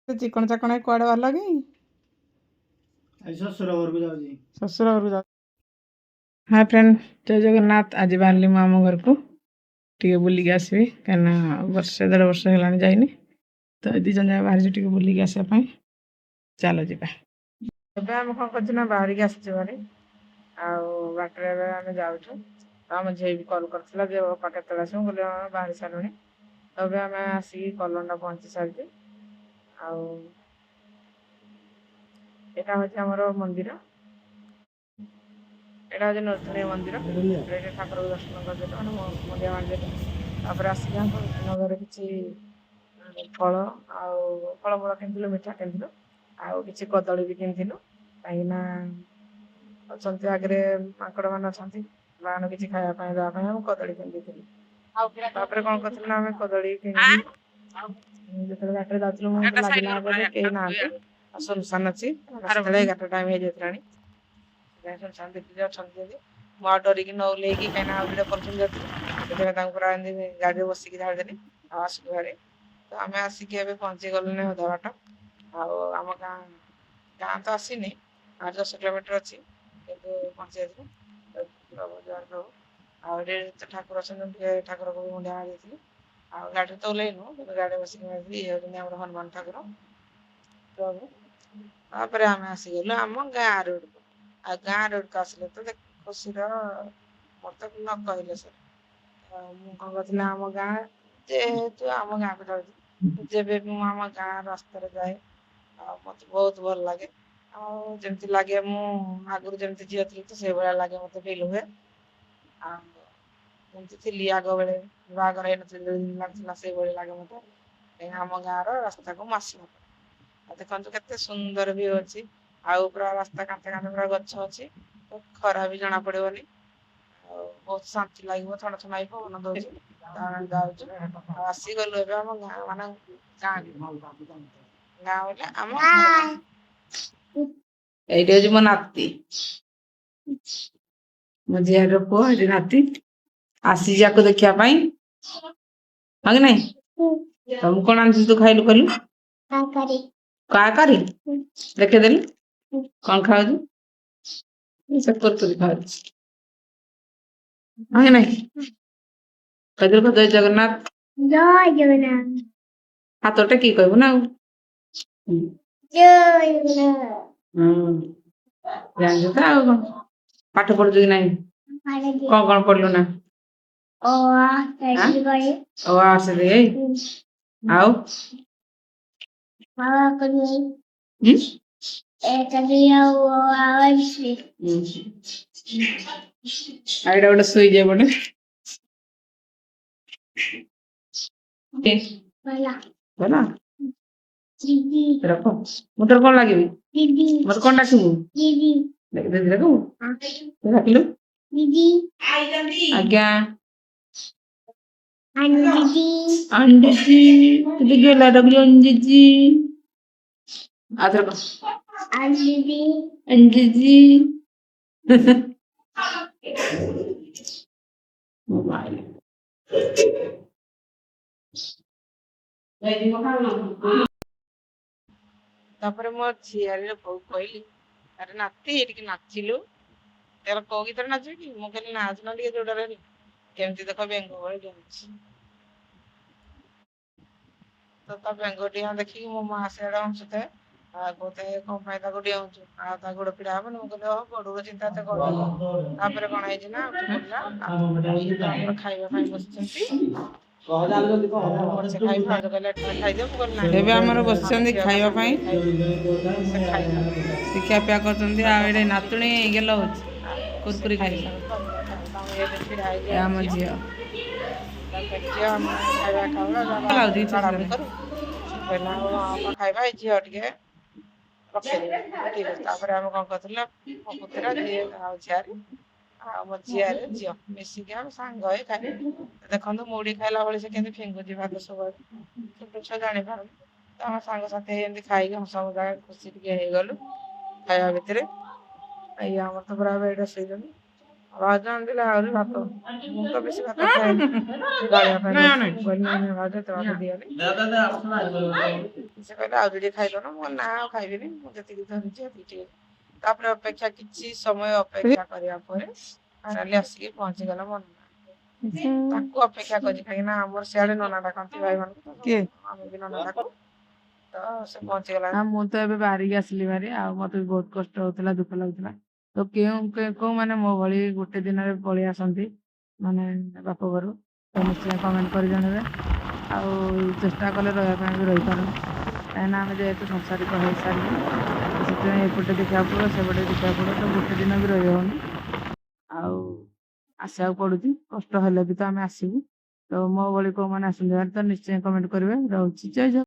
ଚିକଣ ଚାକଣ କୁଆଡ଼େ ବାହାରିଲା କି? ଶ୍ୱଶୁର ଘରକୁ ଯାଉଛି। ଶ୍ୱଶୁର ଘରକୁ ଯାଉଛି। ହାय ଫ୍ରେଣ୍ଡ, ଜୟ ଜଗନ୍ନାଥ। ଆଜି ବାହାରିଲି ମୁଁ ଆମ ଘରକୁ ଟିକେ ବୁଲିକି ଆସିବି, କାହିଁକିନା ବର୍ଷେ 1.5 ବର୍ଷ ହେଲାଣି ଯାଇନି, ତ ଏ 2 ଜଣ ଯାକ ବାହାରିଛୁ ଟିକେ ବୁଲିକି ଆସିବା ପାଇଁ। ଚାଲ ଯିବା। ଏବେ ଆମେ କ'ଣ କରୁଛୁ ନା ବାହାରିକି ଆସିଛୁ ଭାରି, ଆଉ ବାଟରେ ଏବେ ଆମେ ଯାଉଛୁ। ଆମ ଝିଅ ବି କଲ୍ କରିଥିଲା ଯେ ବାପା କେତେବେଳେ ଆସିବୁ, କହିଲେ ହଁ ବାହାରି ସାରିଲୁଣି। ଏବେ ଆମେ ଆସିକି କଲୋନୀରେ ପହଞ୍ଚି ସାରିଛୁ। ଆଉ ଏଇଟା ହେଉଛି ଆମର ମନ୍ଦିର, ଏଇଟା ହେଉଛି ନୃସିଂହ ମନ୍ଦିର। ଏଇଠି ଠାକୁରଙ୍କୁ ଦର୍ଶନ କରିଦେଲୁ, ମାନେ ମୁଣ୍ଡିଆ ମାରିଦେଲୁ। ତାପରେ ଆସିକି ଆମ ବିଭିନ୍ନ ଘରେ କିଛି ଫଳ ଆଉ ଫଳମୂଳ କିଣିଥିଲୁ, ମିଠା କିଣିଥିଲୁ, ଆଉ କିଛି କଦଳୀ ବି କିଣିଥିଲୁ। କାହିଁକିନା ଅଛନ୍ତି ଆଗରେ ମାଙ୍କଡ଼ମାନେ ଅଛନ୍ତି, ସେମାନଙ୍କୁ କିଛି ଖାଇବା ପାଇଁ ଦେବା ପାଇଁ ଆମେ କଦଳୀ କିଣିଦେଇଥିଲୁ। ତାପରେ କ'ଣ କରିଥିଲୁ ନା ଆମେ କଦଳୀ କିଣିକି ଯେତେବେଳେ ବାଟରେ ଯାଉଥିଲୁ ମୁଁ ଲାଗିଲା ଯେ କେହି ନାହାନ୍ତି, ଆଉ ଶୂନଶାନ ଅଛି। ସେତେବେଳେ 11ଟା ଟାଇମ୍ ହେଇଯାଇଥିଲାଣି, ଶୂନଶାନ ଦେଖିକି ଅଛନ୍ତି ଯଦି ମୁଁ ଆଉ ଡରିକି ନ ଓହ୍ଲେଇକି, କାହିଁକିନା ଆଉ ଭିଡ଼ କରୁଛନ୍ତି ଯେହେତୁ, ସେଥିପାଇଁ ତାଙ୍କୁ ପୁରା ଏମିତି ଗାଡ଼ିରେ ବସିକି ଛାଡ଼ିଦେଲି ଆଉ ଆସିଲୁ ଭାରି। ତ ଆମେ ଆସିକି ଏବେ ପହଞ୍ଚିଗଲୁଣି ଅଧା ବାଟ। ଆଉ ଆମ ଗାଁ ତ ଆସିନି, 8-10 କିଲୋମିଟର ଅଛି, କିନ୍ତୁ ପହଞ୍ଚି ଯାଇଥିଲୁ। ଆଉ ଏଠି ଠାକୁର ଅଛନ୍ତି, ଟିକେ ଠାକୁରକୁ ବି ମୁଣ୍ଡିଆ ମାରି ଦେଇଥିଲି। ଆଉ ଗାଡ଼ିରେ ତ ଓହ୍ଲେଇନୁ, କିନ୍ତୁ ଗାଡ଼ିରେ ବସିକି ମାରିଥିଲି। ଇଏ ହେଉଛନ୍ତି ଆମର ହନୁମାନ ଠାକୁର ପ୍ରଭୁ। ତାପରେ ଆମେ ଆସିଗଲୁ ଆମ ଗାଁ ରୋଡ଼କୁ। ଆଉ ଗାଁ ରୋଡ଼କୁ ଆସିଲେ ତ ଖୁସିର ମତେ ନ କହିଲେ ସରେ। ମୁଁ କ'ଣ କରିଥିଲି, ଆମ ଗାଁ ଯେହେତୁ ଆମ ଗାଁକୁ ଯାଉଛି, ଯେବେ ବି ମୁଁ ଆମ ଗାଁ ରାସ୍ତାରେ ଯାଏ ଆଉ ମତେ ବହୁତ ଭଲ ଲାଗେ। ଆଉ ଯେମିତି ଲାଗେ ମୁଁ ଆଗରୁ ଯେମିତି ଝିଅ ଥିଲି ତ ସେଇଭଳିଆ ଲାଗେ, ମତେ ଫିଲ୍ ହୁଏ। ଆଉ ଯେମିତି ଥିଲି ଆଗ ବେଳେ, ବାହାଘର ହେଇନଥିଲି ଯେମିତି ଲାଗୁଥିଲା ସେଇଭଳି ଲାଗେ ମତେ, କାହିଁକିନା ଆମ ଗାଁର ରାସ୍ତାକୁ ମୁଁ ଆସିଲା ପରେ। ଆଉ ଦେଖନ୍ତୁ କେତେ ସୁନ୍ଦର ଭିଉ ଅଛି, ଆଉ ପୁରା ରାସ୍ତା କାନ୍ଥେ କାନ୍ଥେ ପୁରା ଗଛ ଅଛି, ତ ଖରା ବି ଜଣା ପଡ଼ିବନି, ଆଉ ବହୁତ ଶାନ୍ତି ଲାଗିବ, ଥଣ୍ଡା ଥଣ୍ଡା ବି ପବନ ଦଉଛି। ଆମେ ଯାଉଛୁ ଆଉ ଆସିଗଲୁ ଏବେ ଆମ ଗାଁ, ମାନେ ଗାଁକୁ। ଗାଁ ବୋଲେ ଆମ ଏଇଠି ହେଉଛି ମୋ ନାତି, ମୋ ଝିଆରୀର ପୁଅ, ଏଠି ନାତି ଆସିଛି ଆକୁ ଦେଖିବା ପାଇଁ, ହଁ କି ନାଇଁ? ତମକୁ କ'ଣ ଆଣିଛି ତୁ ଖାଇଲୁ କହିଲୁ? କାକରି ଦେଖେଇଦେଲୁ, କ'ଣ ଖାଉଛୁ? ସେ କୁରକୁରି ଖାଉଛି, ହଁ କି ନାଇଁ? କହିଦେଲୁ ଜୟ ଜଗନ୍ନାଥ। ଜୟ ଜଗନ୍ନାଥ। ହାତ ଟେକିକି କହିବୁ ନା ଆଉ। ଜୟ ଜଗନ୍ନାଥ। ଜାଣିଛୁ ତ ଆଉ କ'ଣ? ପାଠ ପଢୁଛୁ କି ନାହିଁ? କ'ଣ ପଢିଲୁ ନା? ଅ ଆ ସେ ଆଉ ଏଇଟା ଗୋଟେ ଶୋଇଯାଏ ପଟେ ଭଲ ରଖ। ମୁଁ ତୋର କ'ଣ ଲାଗିବି? ମତେ କ'ଣ ଡାକିବୁ? ଦିଦି ଡାକିବୁ? ଡାକିଲୁ ଆଜ୍ଞା। अंडीजी तुझे गेला डगली अंडीजी आदर को अंडीजी अंडीजी मोबाइल तापर मो झियारी बहु कहली अरे नाती एटिके नाचिलु तेरा को गीत नाचु कि मु कहली नाच ना टिके जोड़ा रे केमती देख बेंग भଳି ଡେଉଁଛି ତ ତା ବେଙ୍ଗ ଡିଆଁ ଦେଖିକି ମୋ ମା ସିଆଡେ ହସୁଥାଏ ଆଉ କହୁଥାଏ କ'ଣ ପାଇଁ ତାକୁ ଡିଆଉଛୁ ଆଉ ତା ଗୋଡ଼ ପିଡ଼ା ହବନି। ମୁଁ କହିଲି ଗୋଡ଼ର ଚିନ୍ତା ଏତେ କରନି। ତାପରେ କ'ଣ ହେଇଛି ନା ଉଠି ପଡ଼ିଲା ଆମର ଖାଇବା ପାଇଁ ବସିଛନ୍ତି। ଏବେ ଆମର ବସିଛନ୍ତି ଖାଇବା ପାଇଁ, ସେ ଖିଆ ପିଆ କରୁଛନ୍ତି। ଆଉ ଏଇଠି ନାତୁଣୀ ଗେଲ ହଉଛି କୁରକୁରି ଖାଇ ଆମ ଝିଅ ଖାଇବା ଖାଇବା ଏଇ ଝିଅ ଟିକେ ରଖେଇଦେବେ ଠିକ ଅଛି। ତାପରେ ଆମେ କ'ଣ କରିଥିଲୁ ନା ମୋ ପୁତୁରା ଝିଅ ଆଉ ଝିଆରୀ ଆଉ ମୋ ଝିଆରୀ ଝିଅ ମିଶିକି ଆମେ ସାଙ୍ଗ ହେଇ ଖାଇଲୁ। ଦେଖନ୍ତୁ ମୁଢ଼ି ଖାଇଲା ଭଳି ସେ କେମିତି ଫିଙ୍ଗୁଛି ଭାତ ସବୁଆଡେ, ଛୋଟ ଛୁଆ ଜାଣିପାରୁନି। ତ ଆମ ସାଙ୍ଗସାଥି ଏମିତି ଖାଇକି ହସ ମଜା ଖୁସି ଟିକେ ହେଇଗଲୁ ଖାଇବା ଭିତରେ। ଏଇ ଆମର ତ ପୁରା ଏବେ ଏଇଟା ଶୋଇଛନ୍ତି ଭାଉଜ ଆଣିଥିଲେ ଆହୁରି ଭାତ। ମୁଁ ତ ବେଶୀ ଭାତ ଖାଏନି। ଗାଳିଆ ପାଇଁ କହିଲି ନାଇଁ ନାଇଁ ଭାଉଜ ଏତେ ଭାତ ଦିଅନି। ସେ କହିଲେ ଆଉ ଟିକେ ଖାଇଦଉନ। ମୁଁ କହିଲି ନା ଆଉ ଖାଇବିନି, ମୁଁ ଯେତିକି ଧରିଛି ସେତିକି ଟିକେ। ତାପରେ ଅପେକ୍ଷା କିଛି ସମୟ ଅପେକ୍ଷା କରିବା ପରେ ଫାଇନାଲି ଆସିକି ପହଞ୍ଚିଗଲା ମୋ ନନା। ତାକୁ ଅପେକ୍ଷା କରିଛି କାହିଁକି ନା ଆମର ସିଆଡେ ନନା ଡାକନ୍ତି ଭାଇମାନଙ୍କୁ, କିଏ? ଆମେ ବି ନନା ଡାକୁ। ତ ସେ ପହଞ୍ଚିଗଲା। ମୁଁ ତ ଏବେ ବାହାରିକି ଆସିଲି ଭାରି, ଆଉ ମତେ ବି ବହୁତ କଷ୍ଟ ହଉଥିଲା, ଦୁଃଖ ଲାଗୁଥିଲା। ତ କୋଉମାନେ ମୋ ଭଳି ଗୋଟେ ଦିନରେ ପଳେଇ ଆସନ୍ତି ମାନେ ବାପ ଘରୁ, ତ ନିଶ୍ଚୟ କମେଣ୍ଟ କରି ଜଣେଇବେ। ଆଉ ଚେଷ୍ଟା କଲେ ରହିବା ପାଇଁ ବି ରହିପାରୁନି, କାହିଁକିନା ଆମେ ଯେହେତୁ ସଂସାରିକ ହେଇସାରିଲୁ, ତ ସେଥିପାଇଁ ଏପଟେ ଦେଖିବାକୁ ପଡ଼ିବ, ସେପଟେ ଦେଖିବାକୁ ପଡ଼ିବ, ତ ଗୋଟେ ଦିନ ବି ରହି ହଉନି। ଆଉ ଆସିବାକୁ ପଡୁଛି, କଷ୍ଟ ହେଲେ ବି ତ ଆମେ ଆସିବୁ। ତ ମୋ ଭଳି କୋଉମାନେ ଆସନ୍ତି ଭାରି ତ ନିଶ୍ଚୟ କମେଣ୍ଟ କରିବେ। ରହୁଛି, ଜୟ ଜଗନ୍ନାଥ।